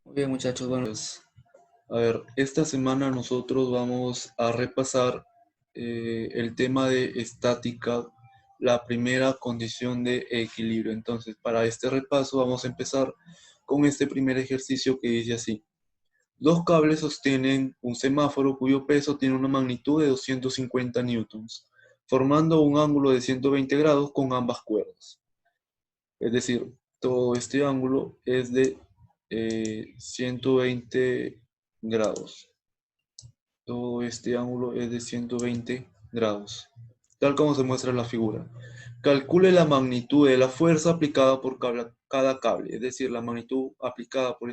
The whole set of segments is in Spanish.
Muy bien, muchachos, bueno, pues, a ver, esta semana nosotros vamos a repasar el tema de estática, la primera condición de equilibrio. Entonces, para este repaso vamos a empezar con este primer ejercicio que dice así. Dos cables sostienen un semáforo cuyo peso tiene una magnitud de 250 newtons, formando un ángulo de 120 grados con ambas cuerdas. Es decir, todo este ángulo es de 120 grados. Todo este ángulo es de 120 grados, tal como se muestra en la figura. Calcule la magnitud de la fuerza aplicada por cada cable, es decir, la magnitud aplicada por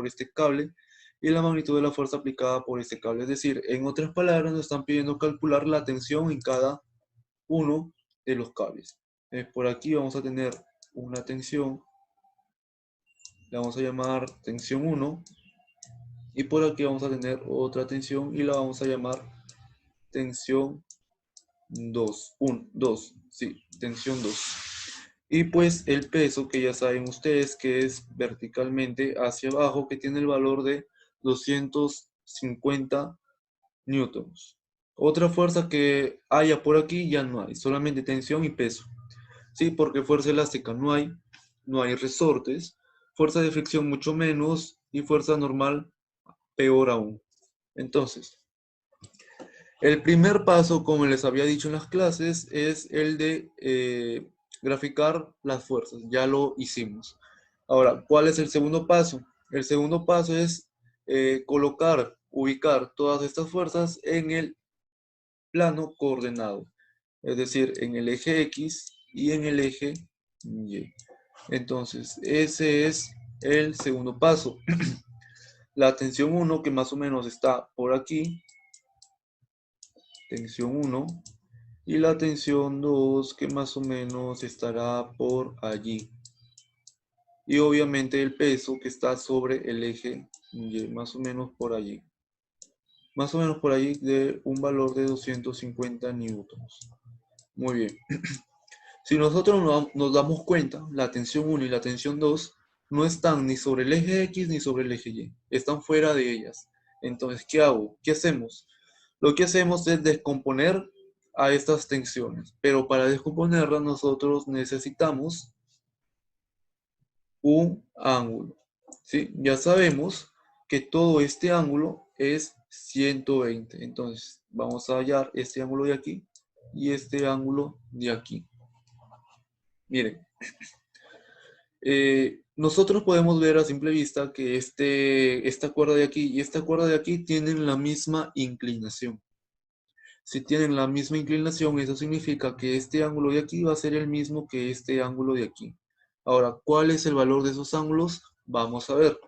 este cable y la magnitud de la fuerza aplicada por este cable. Es decir, en otras palabras, nos están pidiendo calcular la tensión en cada uno de los cables. Por aquí vamos a tener una tensión, la vamos a llamar tensión 1, y por aquí vamos a tener otra tensión y la vamos a llamar tensión 2, 1, 2, sí, tensión 2. Y pues el peso que ya saben ustedes que es verticalmente hacia abajo, que tiene el valor de 250 newtons. Otra fuerza que haya por aquí ya no hay, solamente tensión y peso. Sí, porque fuerza elástica no hay resortes, fuerza de fricción mucho menos y fuerza normal peor aún. Entonces, el primer paso, como les había dicho en las clases, es el de graficar las fuerzas. Ya lo hicimos. Ahora, ¿cuál es el segundo paso? El segundo paso es ubicar todas estas fuerzas en el plano coordenado, es decir, en el eje X y en el eje Y. Entonces, ese es el segundo paso. La tensión 1, que más o menos está por aquí, tensión 1, y la tensión 2, que más o menos estará por allí. Y obviamente el peso que está sobre el eje Y, más o menos por allí. Más o menos por allí de un valor de 250 newtons. Muy bien. Si nosotros nos damos cuenta, la tensión 1 y la tensión 2 no están ni sobre el eje X ni sobre el eje Y. Están fuera de ellas. Entonces, ¿qué hago? ¿Qué hacemos? Lo que hacemos es descomponer a estas tensiones, pero para descomponerlas nosotros necesitamos un ángulo, ¿sí? Ya sabemos que todo este ángulo es 120, entonces vamos a hallar este ángulo de aquí y este ángulo de aquí. Miren, nosotros podemos ver a simple vista que esta cuerda de aquí y esta cuerda de aquí tienen la misma inclinación. Si tienen la misma inclinación, eso significa que este ángulo de aquí va a ser el mismo que este ángulo de aquí. Ahora, ¿cuál es el valor de esos ángulos? Vamos a ver.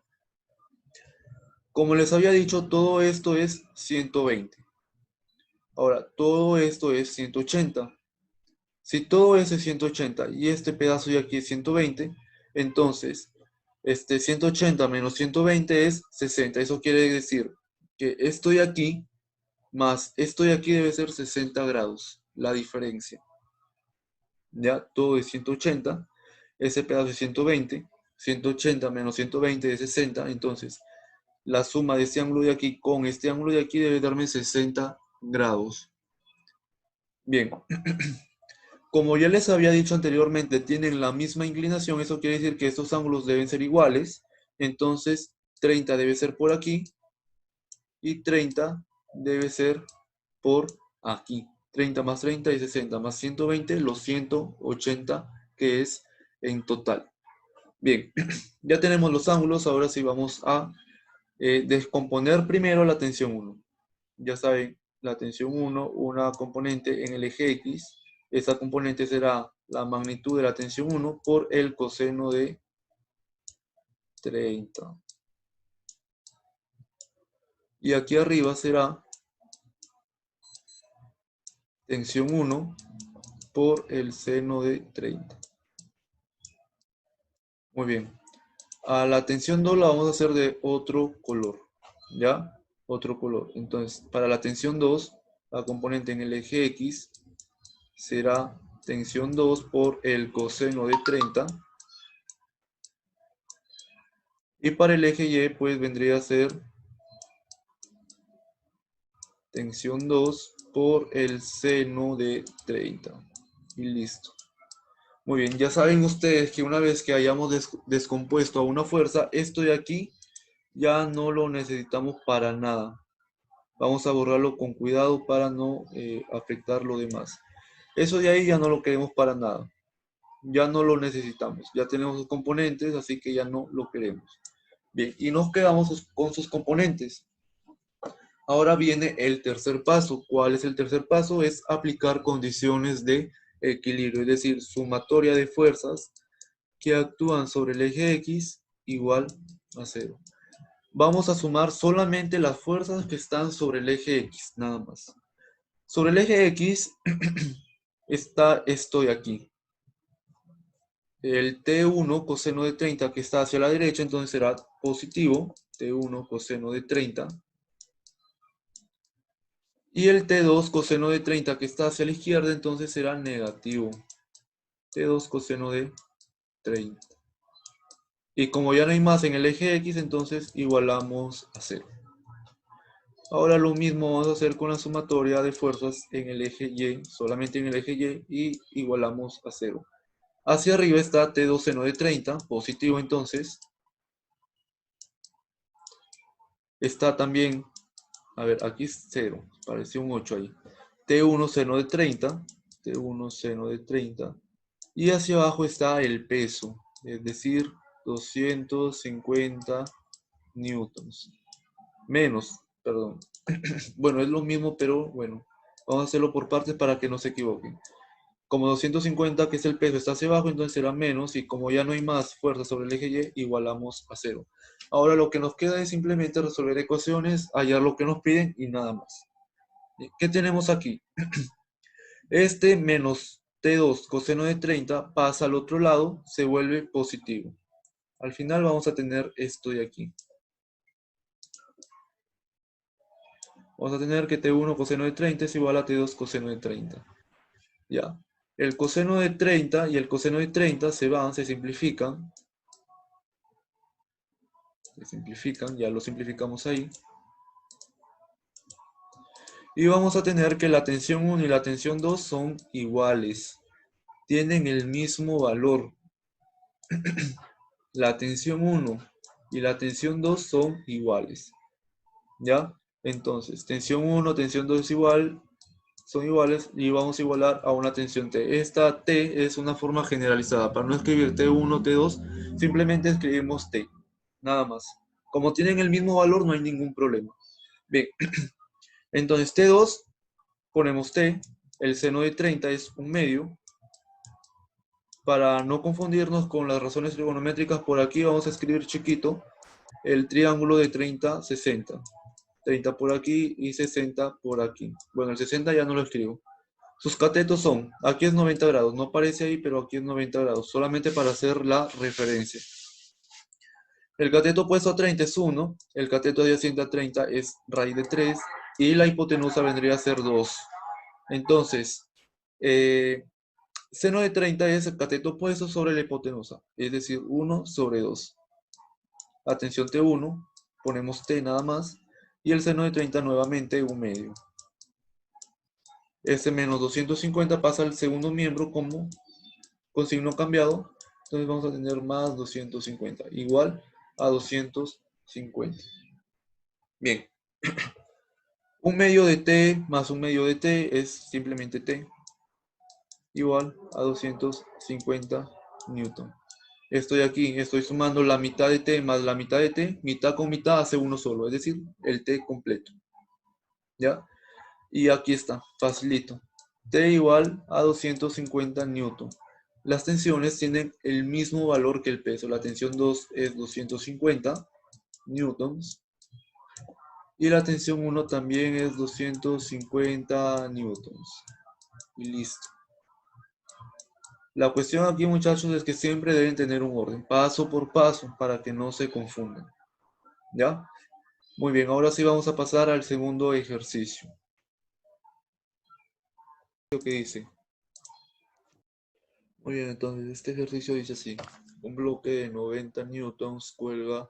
Como les había dicho, todo esto es 120. Ahora, todo esto es 180. Si todo eso es 180 y este pedazo de aquí es 120, entonces, 180 menos 120 es 60. Eso quiere decir que esto de aquí más esto de aquí debe ser 60 grados, la diferencia. Ya, todo es 180, ese pedazo es 120, 180 menos 120 es 60, entonces la suma de este ángulo de aquí con este ángulo de aquí debe darme 60 grados. Bien, como ya les había dicho anteriormente, tienen la misma inclinación, eso quiere decir que estos ángulos deben ser iguales, entonces 30 debe ser por aquí y 30 debe ser por aquí. 30 más 30 es 60 más 120, los 180 que es en total. Bien, ya tenemos los ángulos, ahora sí vamos a descomponer primero la tensión 1. Ya saben, la tensión 1, una componente en el eje X, esa componente será la magnitud de la tensión 1 por el coseno de 30. Y aquí arriba será tensión 1 por el seno de 30. Muy bien. A la tensión 2 la vamos a hacer de otro color. ¿Ya? Otro color. Entonces, para la tensión 2, la componente en el eje X será tensión 2 por el coseno de 30 Y para el eje Y, pues vendría a ser tensión 2 por el seno de 30. Y listo. Muy bien, ya saben ustedes que una vez que hayamos descompuesto a una fuerza, esto de aquí ya no lo necesitamos para nada. Vamos a borrarlo con cuidado para no afectar lo demás. Eso de ahí ya no lo queremos para nada. Ya no lo necesitamos. Ya tenemos sus componentes, así que ya no lo queremos. Bien, y nos quedamos con sus componentes. Ahora viene el tercer paso. ¿Cuál es el tercer paso? Es aplicar condiciones de equilibrio, es decir, sumatoria de fuerzas que actúan sobre el eje X igual a cero. Vamos a sumar solamente las fuerzas que están sobre el eje X, nada más. Sobre el eje X está esto de aquí. El T1 coseno de 30 que está hacia la derecha, entonces será positivo. T1 coseno de 30. Y el T2 coseno de 30 que está hacia la izquierda, entonces será negativo. T2 coseno de 30. Y como ya no hay más en el eje X, entonces igualamos a 0. Ahora lo mismo vamos a hacer con la sumatoria de fuerzas en el eje Y, solamente en el eje Y, y igualamos a 0. Hacia arriba está T2 seno de 30, positivo entonces. Está también, a ver, aquí es 0, pareció un 8 ahí. T1 seno de 30, T1 seno de 30. Y hacia abajo está el peso, es decir, 250 newtons. Menos, perdón. Bueno, es lo mismo, pero bueno, vamos a hacerlo por partes para que no se equivoquen. Como 250, que es el peso, está hacia abajo, entonces será menos, y como ya no hay más fuerza sobre el eje Y, igualamos a 0. Ahora lo que nos queda es simplemente resolver ecuaciones, hallar lo que nos piden y nada más. ¿Qué tenemos aquí? Este menos T2 coseno de 30 pasa al otro lado, se vuelve positivo. Al final vamos a tener esto de aquí. Vamos a tener que T1 coseno de 30 es igual a T2 coseno de 30. Ya. El coseno de 30 y el coseno de 30 se van, se simplifican. Se simplifican, ya lo simplificamos ahí. Y vamos a tener que la tensión 1 y la tensión 2 son iguales. Tienen el mismo valor. La tensión 1 y la tensión 2 son iguales. ¿Ya? Entonces, tensión 1, tensión 2 es igual, son iguales y vamos a igualar a una tensión T. Esta T es una forma generalizada. Para no escribir T1, T2, simplemente escribimos T. Nada más. Como tienen el mismo valor, no hay ningún problema. Bien, entonces T2, ponemos T, el seno de 30 es un medio. Para no confundirnos con las razones trigonométricas, por aquí vamos a escribir chiquito el triángulo de 30, 60. 30 por aquí y 60 por aquí. Bueno, el 60 ya no lo escribo. Sus catetos son, aquí es 90 grados, no aparece ahí, pero aquí es 90 grados, solamente para hacer la referencia. El cateto opuesto a 30 es 1, el cateto adyacente a 30 es raíz de 3 y la hipotenusa vendría a ser 2. Entonces, seno de 30 es el cateto opuesto sobre la hipotenusa, es decir, 1 sobre 2. Atención T1, ponemos T nada más, y el seno de 30 nuevamente un medio. Este menos 250 pasa al segundo miembro como con signo cambiado, entonces vamos a tener más 250, igual a 250. Bien, un medio de t más un medio de t es simplemente t, igual a 250 newton. Estoy aquí, estoy sumando la mitad de t más la mitad de t, mitad con mitad hace uno solo, es decir, el t completo. ¿Ya? Y aquí está, facilito. T igual a 250 newton. Las tensiones tienen el mismo valor que el peso. La tensión 2 es 250 newtons. Y la tensión 1 también es 250 newtons. Y listo. La cuestión aquí, muchachos, es que siempre deben tener un orden, paso por paso, para que no se confundan. ¿Ya? Muy bien, ahora sí vamos a pasar al segundo ejercicio. ¿Qué dice? Muy bien, entonces este ejercicio dice así. Un bloque de 90 newtons cuelga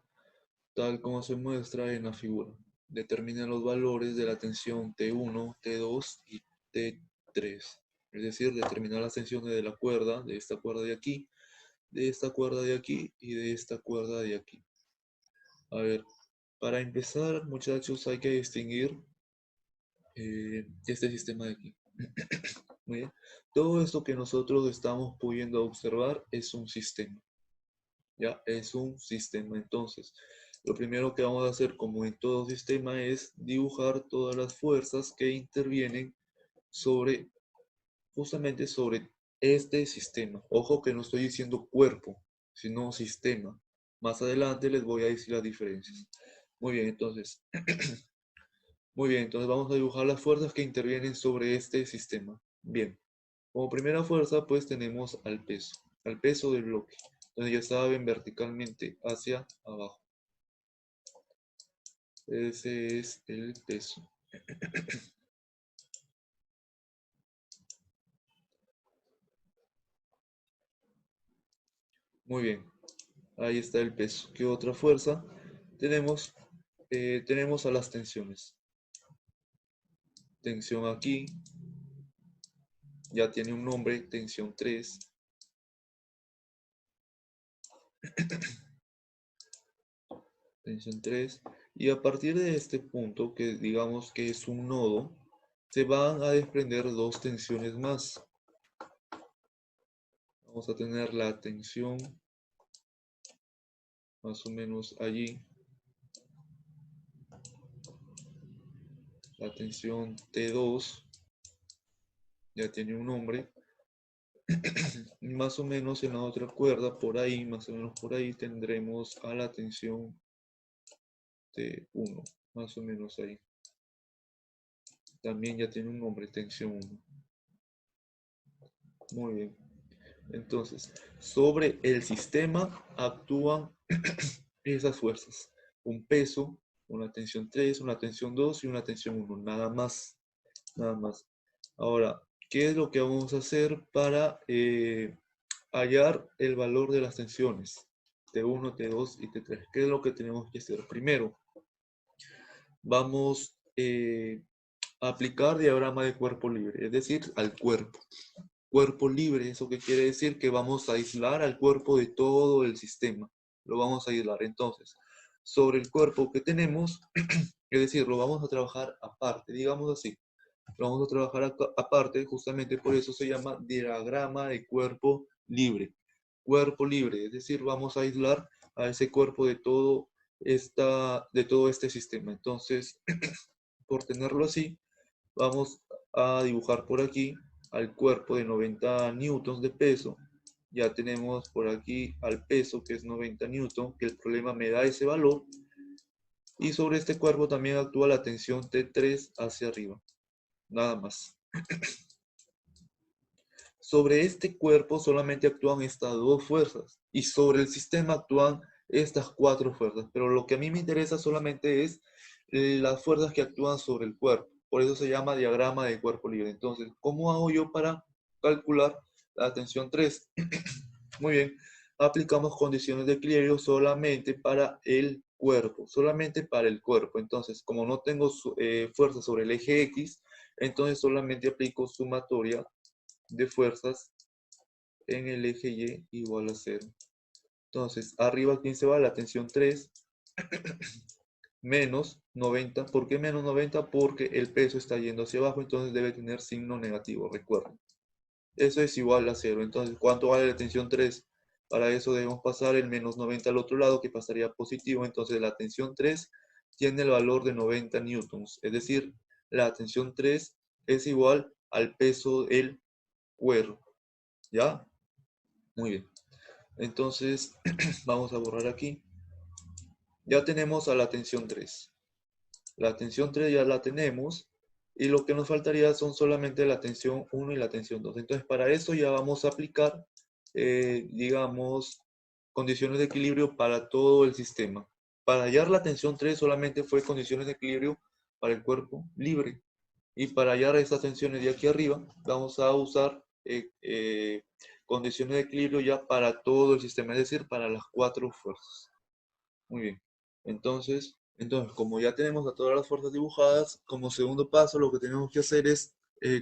tal como se muestra en la figura. Determina los valores de la tensión T1, T2 y T3. Es decir, determinar las tensiones de la cuerda, de esta cuerda de aquí, de esta cuerda de aquí y de esta cuerda de aquí. A ver, para empezar, muchachos, hay que distinguir este sistema de aquí. Muy bien. Todo esto que nosotros estamos pudiendo observar es un sistema. Ya, es un sistema. Entonces, lo primero que vamos a hacer, como en todo sistema, es dibujar todas las fuerzas que intervienen justamente sobre este sistema. Ojo que no estoy diciendo cuerpo, sino sistema. Más adelante les voy a decir las diferencias. Muy bien, entonces, vamos a dibujar las fuerzas que intervienen sobre este sistema. Bien, como primera fuerza, pues tenemos al peso del bloque. Entonces ya saben, verticalmente hacia abajo. Ese es el peso. Muy bien, ahí está el peso. ¿Qué otra fuerza? Tenemos, tenemos a las tensiones. Tensión aquí, ya tiene un nombre, tensión 3. Tensión 3. Y a partir de este punto, que digamos que es un nodo, se van a desprender dos tensiones más. Vamos a tener la tensión más o menos allí. La tensión T2 ya tiene un nombre. Y más o menos en la otra cuerda, por ahí, más o menos por ahí, tendremos a la tensión T1, más o menos ahí. También ya tiene un nombre, tensión 1. Muy bien. Entonces, sobre el sistema actúan esas fuerzas. Un peso, una tensión 3, una tensión 2 y una tensión 1. Nada más. Nada más. Ahora, ¿qué es lo que vamos a hacer para hallar el valor de las tensiones? T1, T2 y T3. ¿Qué es lo que tenemos que hacer? Primero, vamos a aplicar diagrama de cuerpo libre, es decir, al cuerpo. Cuerpo libre, ¿eso qué quiere decir? Que vamos a aislar al cuerpo de todo el sistema. Lo vamos a aislar. Entonces, sobre el cuerpo que tenemos, es decir, lo vamos a trabajar aparte, digamos así. Lo vamos a trabajar aparte, justamente por eso se llama diagrama de cuerpo libre. Cuerpo libre, es decir, vamos a aislar a ese cuerpo de todo este sistema. Entonces, por tenerlo así, vamos a dibujar por aquí al cuerpo de 90 newtons de peso. Ya tenemos por aquí al peso, que es 90 newtons, que el problema me da ese valor. Y sobre este cuerpo también actúa la tensión T3 hacia arriba. Nada más. Sobre este cuerpo solamente actúan estas dos fuerzas. Y sobre el sistema actúan estas cuatro fuerzas. Pero lo que a mí me interesa solamente es las fuerzas que actúan sobre el cuerpo. Por eso se llama diagrama de cuerpo libre. Entonces, ¿cómo hago yo para calcular la tensión 3? Muy bien, aplicamos condiciones de equilibrio solamente para el cuerpo, solamente para el cuerpo. Entonces, como no tengo fuerza sobre el eje X, entonces solamente aplico sumatoria de fuerzas en el eje Y igual a 0. Entonces, arriba, ¿quién se va? La tensión 3 menos 90. ¿Por qué menos 90? Porque el peso está yendo hacia abajo, entonces debe tener signo negativo, recuerden. Eso es igual a 0. Entonces, ¿cuánto vale la tensión 3? Para eso debemos pasar el menos 90 al otro lado, que pasaría positivo. Entonces, la tensión 3 tiene el valor de 90 newtons. Es decir, la tensión 3 es igual al peso del cuerpo. ¿Ya? Muy bien. Entonces, vamos a borrar aquí. Ya tenemos a la tensión 3. La tensión 3 ya la tenemos. Y lo que nos faltaría son solamente la tensión 1 y la tensión 2. Entonces, para eso ya vamos a aplicar, digamos, condiciones de equilibrio para todo el sistema. Para hallar la tensión 3 solamente fue condiciones de equilibrio para el cuerpo libre. Y para hallar estas tensiones de aquí arriba, vamos a usar condiciones de equilibrio ya para todo el sistema, es decir, para las cuatro fuerzas. Muy bien. Entonces, como ya tenemos a todas las fuerzas dibujadas, como segundo paso lo que tenemos que hacer es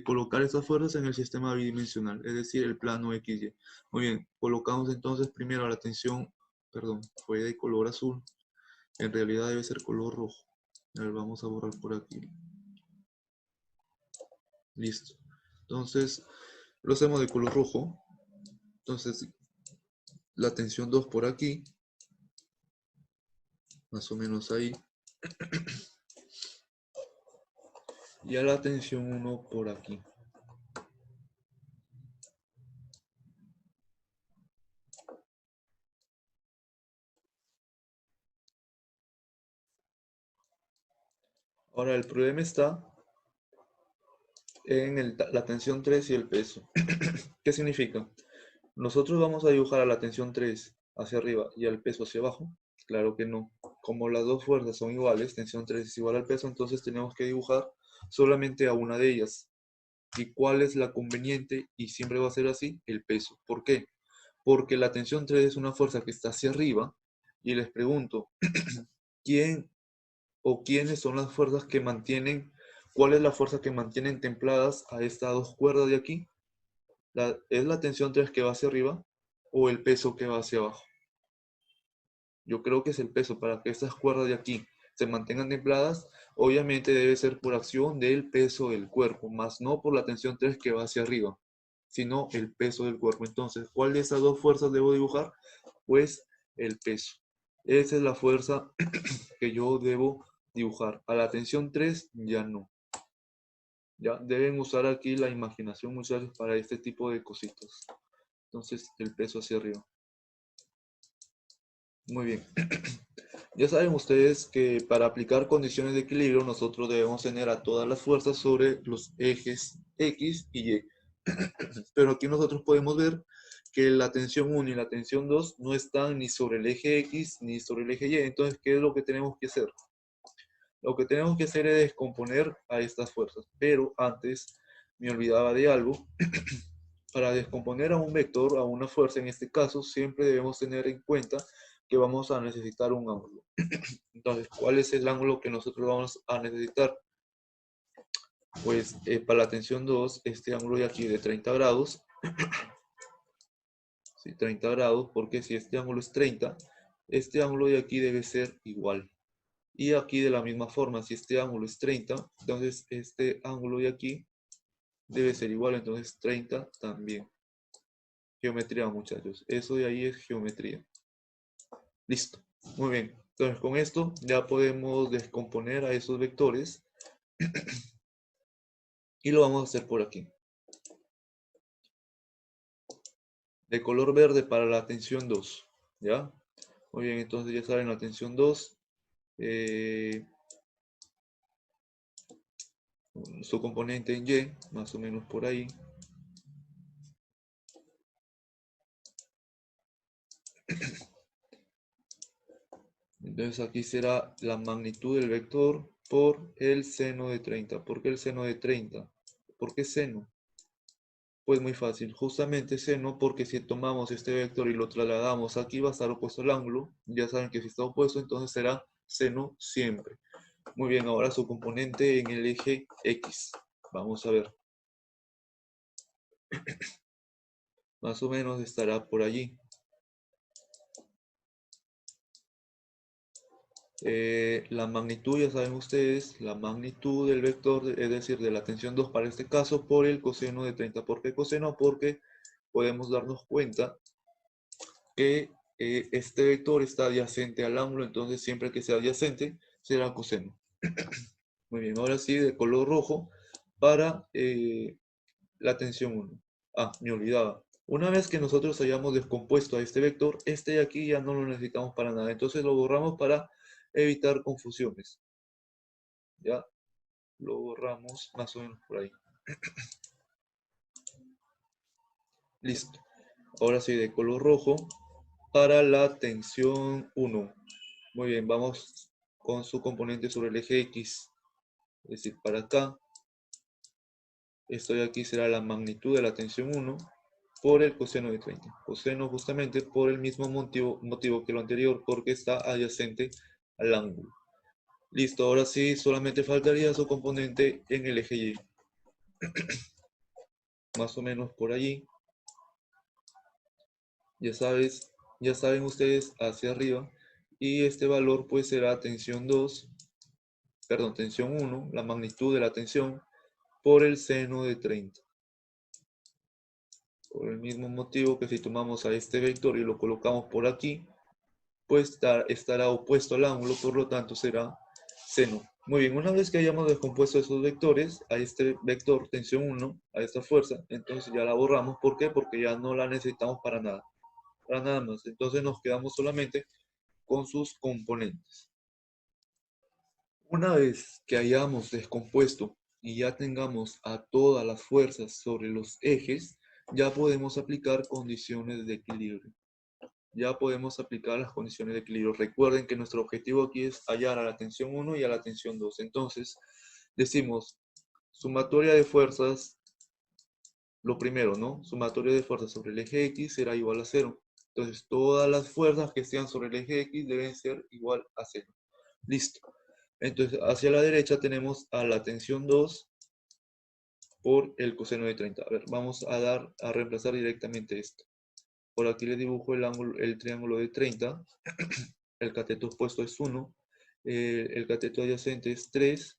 colocar estas fuerzas en el sistema bidimensional, es decir, el plano XY. Muy bien, colocamos entonces primero la tensión, perdón, fue de color azul, en realidad debe ser color rojo. A ver, vamos a borrar por aquí. Listo. Entonces, lo hacemos de color rojo. Entonces, la tensión 2 por aquí, más o menos ahí. Y a la tensión 1 por aquí. Ahora, el problema está en la tensión 3 y el peso. ¿Qué significa? ¿Nosotros vamos a dibujar a la tensión 3 hacia arriba y al peso hacia abajo? Claro que no. Como las dos fuerzas son iguales, tensión 3 es igual al peso, entonces tenemos que dibujar solamente a una de ellas. ¿Y cuál es la conveniente? Y siempre va a ser así, el peso. ¿Por qué? Porque la tensión 3 es una fuerza que está hacia arriba y les pregunto, ¿quién o quiénes son las fuerzas que mantienen, cuál es la fuerza que mantienen templadas a estas dos cuerdas de aquí? ¿Es la tensión 3 que va hacia arriba o el peso que va hacia abajo? Yo creo que es el peso. Para que estas cuerdas de aquí se mantengan templadas, obviamente debe ser por acción del peso del cuerpo, más no por la tensión 3 que va hacia arriba, sino el peso del cuerpo. Entonces, ¿cuál de esas dos fuerzas debo dibujar? Pues el peso. Esa es la fuerza que yo debo dibujar. A la tensión 3 ya no. Ya deben usar aquí la imaginación, muchachos, para este tipo de cositas. Entonces, el peso hacia arriba. Muy bien. Ya saben ustedes que para aplicar condiciones de equilibrio nosotros debemos tener a todas las fuerzas sobre los ejes X y Y. Pero aquí nosotros podemos ver que la tensión 1 y la tensión 2 no están ni sobre el eje X ni sobre el eje Y. Entonces, ¿qué es lo que tenemos que hacer? Lo que tenemos que hacer es descomponer a estas fuerzas. Pero antes me olvidaba de algo. Para descomponer a un vector, a una fuerza en este caso, siempre debemos tener en cuenta que vamos a necesitar un ángulo. Entonces, ¿cuál es el ángulo que nosotros vamos a necesitar? Pues para la tensión 2, este ángulo de aquí de 30 grados, ¿sí? 30 grados, porque si este ángulo es 30, este ángulo de aquí debe ser igual. Y aquí de la misma forma, si este ángulo es 30, entonces este ángulo de aquí debe ser igual, entonces 30 también. Geometría, muchachos. Eso de ahí es geometría. Listo. Muy bien. Entonces con esto ya podemos descomponer a esos vectores y lo vamos a hacer por aquí. De color verde para la tensión 2. ¿Ya? Muy bien, entonces ya saben la tensión 2. Su componente en Y, más o menos por ahí. Entonces aquí será la magnitud del vector por el seno de 30. ¿Por qué el seno de 30? ¿Por qué seno? Pues muy fácil, justamente seno porque si tomamos este vector y lo trasladamos aquí va a estar opuesto al ángulo. Ya saben que si está opuesto entonces será seno siempre. Muy bien, ahora su componente en el eje X. Vamos a ver. Más o menos estará por allí. La magnitud, ya saben ustedes, la magnitud del vector, es decir, de la tensión 2 para este caso, por el coseno de 30. ¿Por qué coseno? Porque podemos darnos cuenta que este vector está adyacente al ángulo, entonces siempre que sea adyacente será coseno. Muy bien, ahora sí, de color rojo para la tensión 1. Ah, me olvidaba. Una vez que nosotros hayamos descompuesto a este vector, este de aquí ya no lo necesitamos para nada. Entonces lo borramos para evitar confusiones. Ya lo borramos más o menos por ahí. Listo. Ahora sí, de color rojo para la tensión 1. Muy bien, vamos con su componente sobre el eje X. Es decir, para acá. Esto de aquí será la magnitud de la tensión 1 por el coseno de 30. Coseno justamente por el mismo motivo que lo anterior, porque está adyacente al ángulo. Listo, ahora sí, solamente faltaría su componente en el eje Y. Más o menos por allí. Ya sabes, ya saben ustedes hacia arriba. Y este valor pues será tensión 2, perdón, tensión 1, la magnitud de la tensión por el seno de 30. Por el mismo motivo que si tomamos a este vector y lo colocamos por aquí, pues estará opuesto al ángulo, por lo tanto será seno. Muy bien, una vez que hayamos descompuesto esos vectores, a este vector tensión 1, a esta fuerza, entonces ya la borramos. ¿Por qué? Porque ya no la necesitamos para nada más. Entonces nos quedamos solamente con sus componentes. Una vez que hayamos descompuesto y ya tengamos a todas las fuerzas sobre los ejes, ya podemos aplicar condiciones de equilibrio. Ya podemos aplicar las condiciones de equilibrio. Recuerden que nuestro objetivo aquí es hallar a la tensión 1 y a la tensión 2. Entonces, decimos, sumatoria de fuerzas, lo primero, ¿no? Sumatoria de fuerzas sobre el eje X será igual a 0. Entonces, todas las fuerzas que estén sobre el eje X deben ser igual a 0. Listo. Entonces, hacia la derecha tenemos a la tensión 2 por el coseno de 30. A ver, vamos a reemplazar directamente esto. Por aquí le dibujo el triángulo de 30. El cateto opuesto es 1. El cateto adyacente es 3.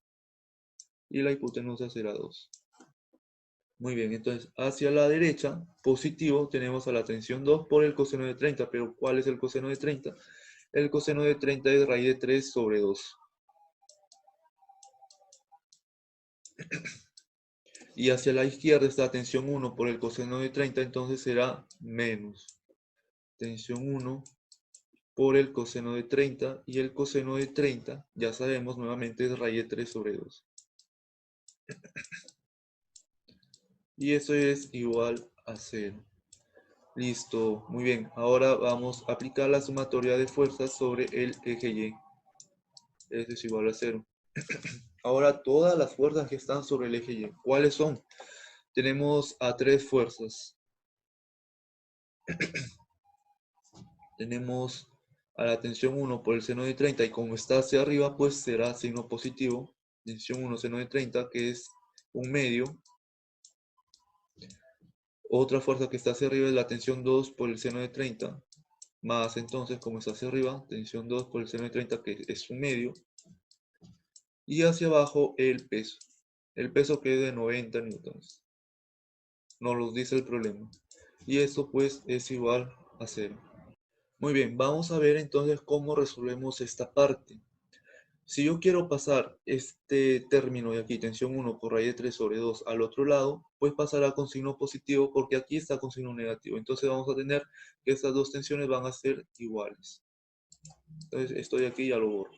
Y la hipotenusa será 2. Muy bien, entonces hacia la derecha, positivo, tenemos a la tensión 2 por el coseno de 30. Pero ¿cuál es el coseno de 30? El coseno de 30 es raíz de 3 sobre 2. Y hacia la izquierda está tensión 1 por el coseno de 30, entonces será menos tensión 1 por el coseno de 30, y el coseno de 30, ya sabemos, nuevamente es raíz de 3 sobre 2. Y eso es igual a 0. Listo, muy bien. Ahora vamos a aplicar la sumatoria de fuerzas sobre el eje Y. Eso es igual a 0. Ahora todas las fuerzas que están sobre el eje Y, ¿cuáles son? Tenemos a 3 fuerzas. Tenemos a la tensión 1 por el seno de 30, y como está hacia arriba, pues será signo positivo. Tensión 1, seno de 30, que es un medio. Otra fuerza que está hacia arriba es la tensión 2 por el seno de 30, más entonces, como está hacia arriba, tensión 2 por el seno de 30, que es un medio. Y hacia abajo el peso. El peso que es de 90 newtons. Nos lo dice el problema. Y esto pues es igual a 0. Muy bien, vamos a ver entonces cómo resolvemos esta parte. Si yo quiero pasar este término de aquí, tensión 1 por raíz de 3 sobre 2 al otro lado, pues pasará con signo positivo porque aquí está con signo negativo. Entonces vamos a tener que estas dos tensiones van a ser iguales. Entonces estoy aquí y ya lo borro.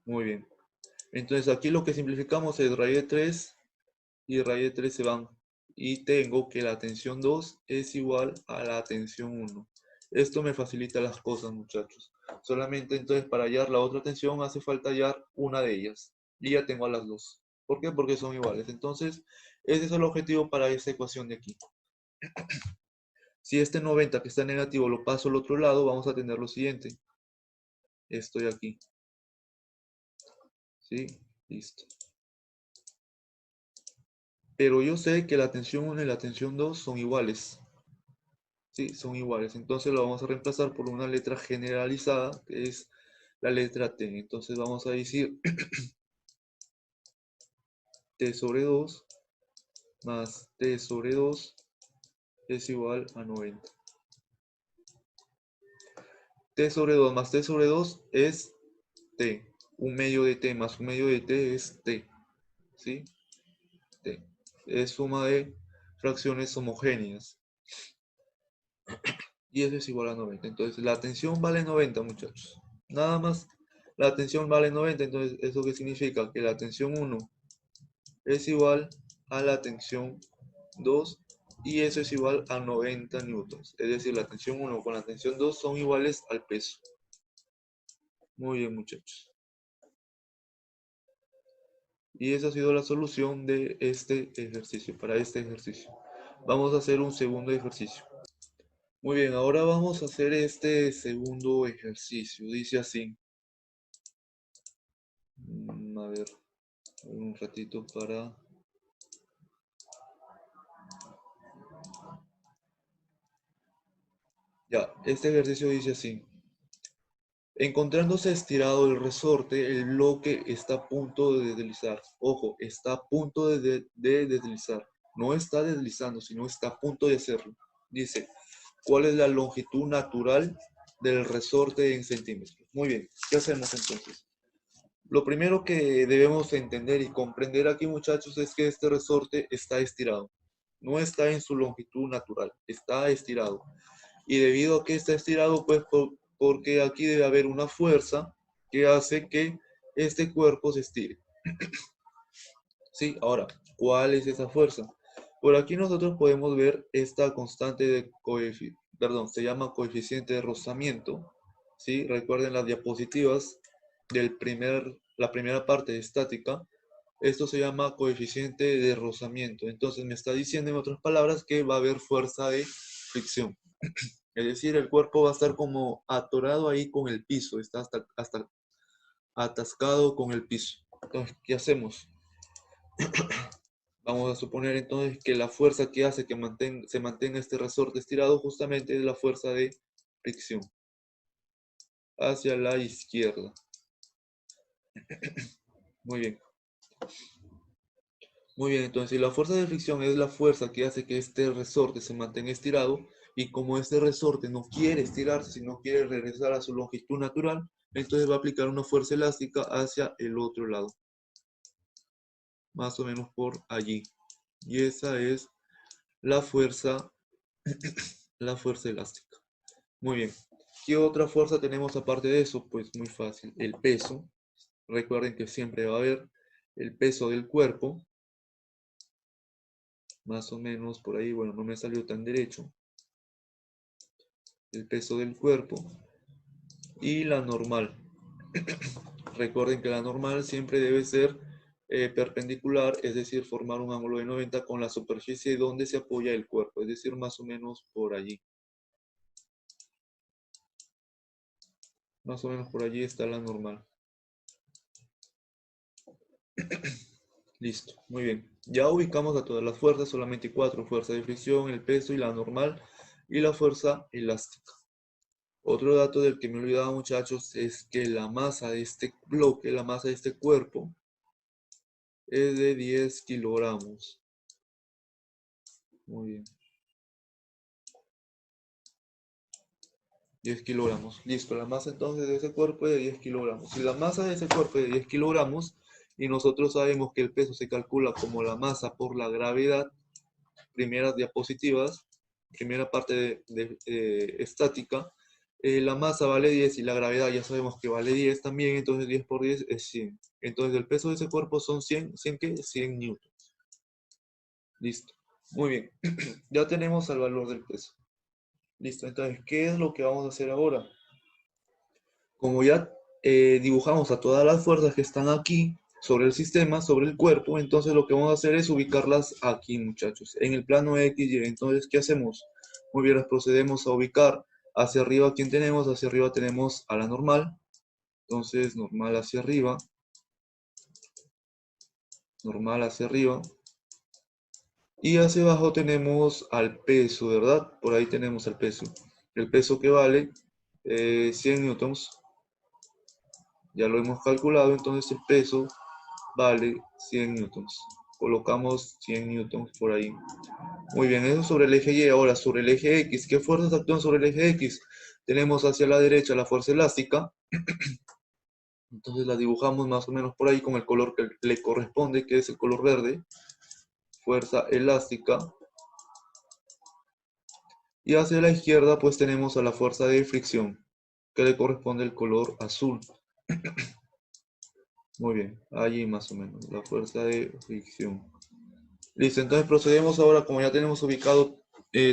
Muy bien. Entonces aquí lo que simplificamos es raíz de 3 y raíz de 3 se van. Y tengo que la tensión 2 es igual a la tensión 1. Esto me facilita las cosas, muchachos. Solamente entonces para hallar la otra tensión hace falta hallar una de ellas. Y ya tengo a las dos. ¿Por qué? Porque son iguales. Entonces, ese es el objetivo para esta ecuación de aquí. Si este 90 que está negativo lo paso al otro lado, vamos a tener lo siguiente. Estoy aquí. ¿Sí? Listo. Pero yo sé que la tensión 1 y la tensión 2 son iguales. Sí, son iguales. Entonces lo vamos a reemplazar por una letra generalizada, que es la letra T. Entonces vamos a decir T sobre 2 más T sobre 2 es igual a 90. T sobre 2 más T sobre 2 es T. Un medio de T más un medio de T es T. ¿Sí? T. Es suma de fracciones homogéneas. Y eso es igual a 90. Entonces la tensión vale 90, muchachos. Nada más. La tensión vale 90. Entonces, ¿eso qué significa? Que la tensión 1 es igual a la tensión 2, y eso es igual a 90 newtons. Es decir, la tensión 1 con la tensión 2 son iguales al peso. Muy bien, muchachos. Y esa ha sido la solución de este ejercicio, para este ejercicio. Vamos a hacer un segundo ejercicio. Muy bien, ahora vamos a hacer este segundo ejercicio. Dice así. A ver, un ratito para... Ya, este ejercicio dice así. Encontrándose estirado el resorte, el bloque está a punto de deslizar. Ojo, está a punto de deslizar. No está deslizando, sino está a punto de hacerlo. Dice, ¿cuál es la longitud natural del resorte en centímetros? Muy bien, ¿qué hacemos entonces? Lo primero que debemos entender y comprender aquí, muchachos, es que este resorte está estirado. No está en su longitud natural, está estirado. Y debido a que está estirado, pues porque aquí debe haber una fuerza que hace que este cuerpo se estire. Sí, ahora, ¿cuál es esa fuerza? Por aquí nosotros podemos ver esta constante de perdón, se llama coeficiente de rozamiento. ¿Sí? Recuerden las diapositivas la primera parte de estática. Esto se llama coeficiente de rozamiento. Entonces me está diciendo en otras palabras que va a haber fuerza de fricción. Es decir, el cuerpo va a estar como atorado ahí con el piso, está hasta atascado con el piso. Entonces, ¿qué hacemos? Vamos a suponer entonces que la fuerza que hace que se mantenga este resorte estirado justamente es la fuerza de fricción hacia la izquierda. Muy bien. Muy bien, entonces si la fuerza de fricción es la fuerza que hace que este resorte se mantenga estirado, y como este resorte no quiere estirarse, sino quiere regresar a su longitud natural, entonces va a aplicar una fuerza elástica hacia el otro lado. Más o menos por allí. Y esa es la fuerza, la fuerza elástica. Muy bien. ¿Qué otra fuerza tenemos aparte de eso? Pues muy fácil. El peso. Recuerden que siempre va a haber el peso del cuerpo. Más o menos por ahí. Bueno, no me salió tan derecho. El peso del cuerpo. Y la normal. Recuerden que la normal siempre debe ser perpendicular, es decir, formar un ángulo de 90 con la superficie donde se apoya el cuerpo, es decir, más o menos por allí. Más o menos por allí está la normal. Listo, muy bien. Ya ubicamos a todas las fuerzas, solamente 4, fuerza de fricción, el peso y la normal, y la fuerza elástica. Otro dato del que me olvidaba, muchachos, es que la masa de este bloque, la masa de este cuerpo, es de 10 kilogramos. Muy bien. 10 kilogramos. Listo, la masa entonces de ese cuerpo es de 10 kilogramos. Si la masa de ese cuerpo es de 10 kilogramos y nosotros sabemos que el peso se calcula como la masa por la gravedad, primeras diapositivas, primera parte de estática, la masa vale 10 y la gravedad ya sabemos que vale 10 también, entonces 10 por 10 es 100. Entonces el peso de ese cuerpo son 100, ¿100 qué? 100 newtons. Listo. Muy bien. Ya tenemos el valor del peso. Listo. Entonces, ¿qué es lo que vamos a hacer ahora? Como ya dibujamos a todas las fuerzas que están aquí sobre el sistema, sobre el cuerpo, entonces lo que vamos a hacer es ubicarlas aquí, muchachos, en el plano X, Y. Entonces, ¿qué hacemos? Muy bien, procedemos a ubicar hacia arriba. ¿Quién tenemos? Hacia arriba tenemos a la normal. Entonces, normal hacia arriba. Normal hacia arriba. Y hacia abajo tenemos al peso, ¿verdad? Por ahí tenemos el peso. El peso que vale 100 newtons. Ya lo hemos calculado, entonces el peso vale 100 newtons. Colocamos 100 newtons por ahí. Muy bien, eso sobre el eje Y. Ahora, sobre el eje X, ¿qué fuerzas actúan sobre el eje X? Tenemos hacia la derecha la fuerza elástica. Entonces la dibujamos más o menos por ahí con el color que le corresponde, que es el color verde. Fuerza elástica. Y hacia la izquierda pues tenemos a la fuerza de fricción, que le corresponde el color azul. Muy bien, allí más o menos, la fuerza de fricción. Listo, entonces procedemos ahora, como ya tenemos ubicado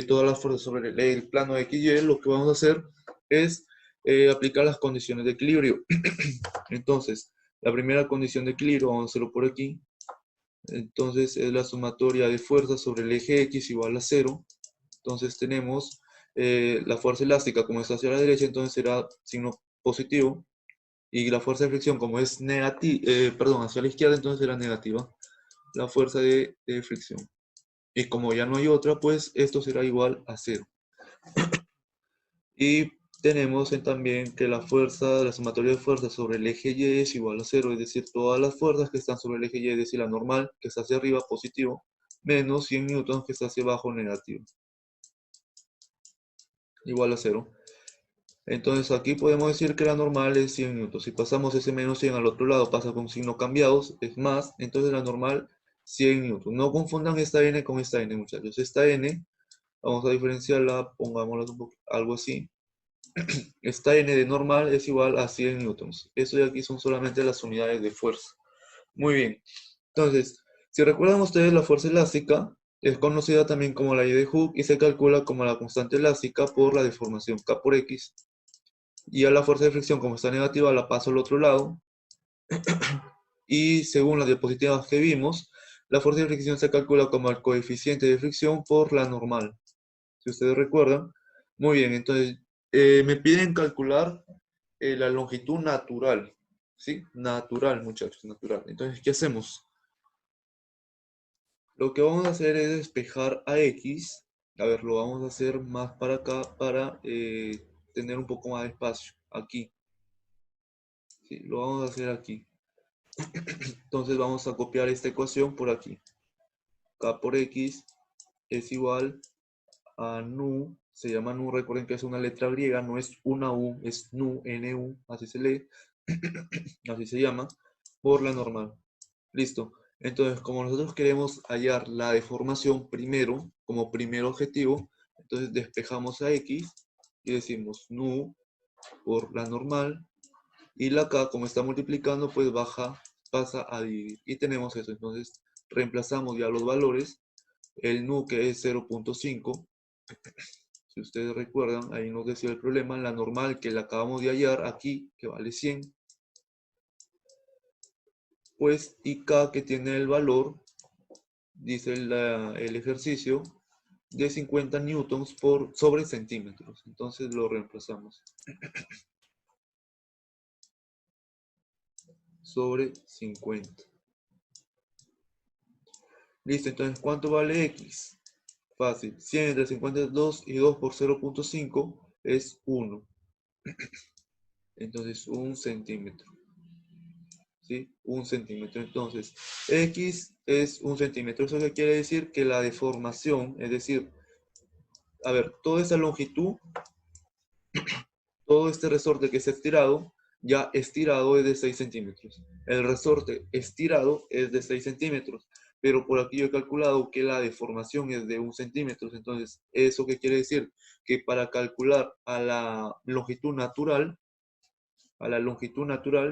todas las fuerzas sobre el plano X y Y, lo que vamos a hacer es aplicar las condiciones de equilibrio. Entonces, la primera condición de equilibrio, vamos a hacerlo por aquí. Entonces, es la sumatoria de fuerzas sobre el eje X igual a 0. Entonces, tenemos la fuerza elástica, como está hacia la derecha, entonces será signo positivo. Y la fuerza de fricción, como es negativa, perdón, hacia la izquierda, entonces será negativa. La fuerza de fricción. Y como ya no hay otra, pues esto será igual a 0. Y tenemos también que la sumatoria de fuerzas sobre el eje Y es igual a 0, es decir, todas las fuerzas que están sobre el eje Y, es decir, la normal, que está hacia arriba, positivo, menos 100 newtons, que está hacia abajo, negativo, igual a 0. Entonces aquí podemos decir que la normal es 100 newtons. Si pasamos ese menos 100 al otro lado, pasa con signos cambiados, es más, entonces la normal 100 newtons. No confundan esta n con esta n, muchachos. Esta n, vamos a diferenciarla, pongámosla algo así. Esta n de normal es igual a 100 newtons. Eso de aquí son solamente las unidades de fuerza. Muy bien. Entonces, si recuerdan ustedes, la fuerza elástica es conocida también como la I de Hooke y se calcula como la constante elástica por la deformación K por X. Y a la fuerza de fricción, como está negativa, la paso al otro lado. Y según las diapositivas que vimos, la fuerza de fricción se calcula como el coeficiente de fricción por la normal. Si ustedes recuerdan. Muy bien, entonces me piden calcular la longitud natural. ¿Sí? Natural, muchachos, natural. Entonces, ¿qué hacemos? Lo que vamos a hacer es despejar a X. A ver, lo vamos a hacer más para acá para tener un poco más de espacio. Aquí. ¿Sí? Lo vamos a hacer aquí. Entonces vamos a copiar esta ecuación por aquí. K por X es igual a nu, se llama nu, recuerden que es una letra griega, no es una U, es nu, NU, así se lee, así se llama, por la normal. Listo. Entonces, como nosotros queremos hallar la deformación primero, como primer objetivo, entonces despejamos a X y decimos nu por la normal, y la K, como está multiplicando, pues pasa a dividir. Y tenemos eso. Entonces, reemplazamos ya los valores. El nu, que es 0.5. Si ustedes recuerdan, ahí nos decía el problema. La normal, que la acabamos de hallar aquí, que vale 100. Pues, y K, que tiene el valor, dice el ejercicio, de 50 newtons sobre centímetros. Entonces lo reemplazamos. Sobre 50. Listo, entonces, ¿cuánto vale X? Fácil. 100 entre 50 es 2 y 2 por 0.5 es 1. Entonces, 1 centímetro. ¿Sí? 1 centímetro. Entonces, X es 1 centímetro. ¿Eso qué quiere decir? Que la deformación, es decir, a ver, toda esa longitud, todo este resorte que se ha estirado, ya estirado es de 6 centímetros. El resorte estirado es de 6 centímetros. Pero por aquí yo he calculado que la deformación es de 1 centímetro. Entonces, ¿eso qué quiere decir? Que para calcular a la longitud natural,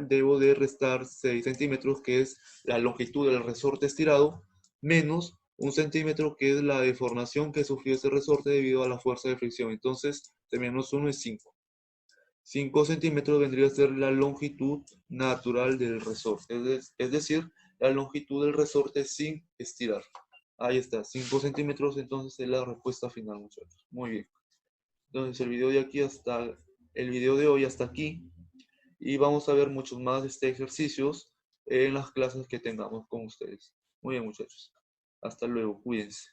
debo de restar 6 centímetros, que es la longitud del resorte estirado, menos 1 centímetro, que es la deformación que sufrió ese resorte debido a la fuerza de fricción. Entonces, de menos 1 es 5. 5 centímetros vendría a ser la longitud natural del resorte, es decir, la longitud del resorte sin estirar. Ahí está, 5 centímetros, entonces es la respuesta final, muchachos. Muy bien. Entonces el video de hoy hasta aquí, y vamos a ver muchos más ejercicios en las clases que tengamos con ustedes. Muy bien, muchachos. Hasta luego, cuídense.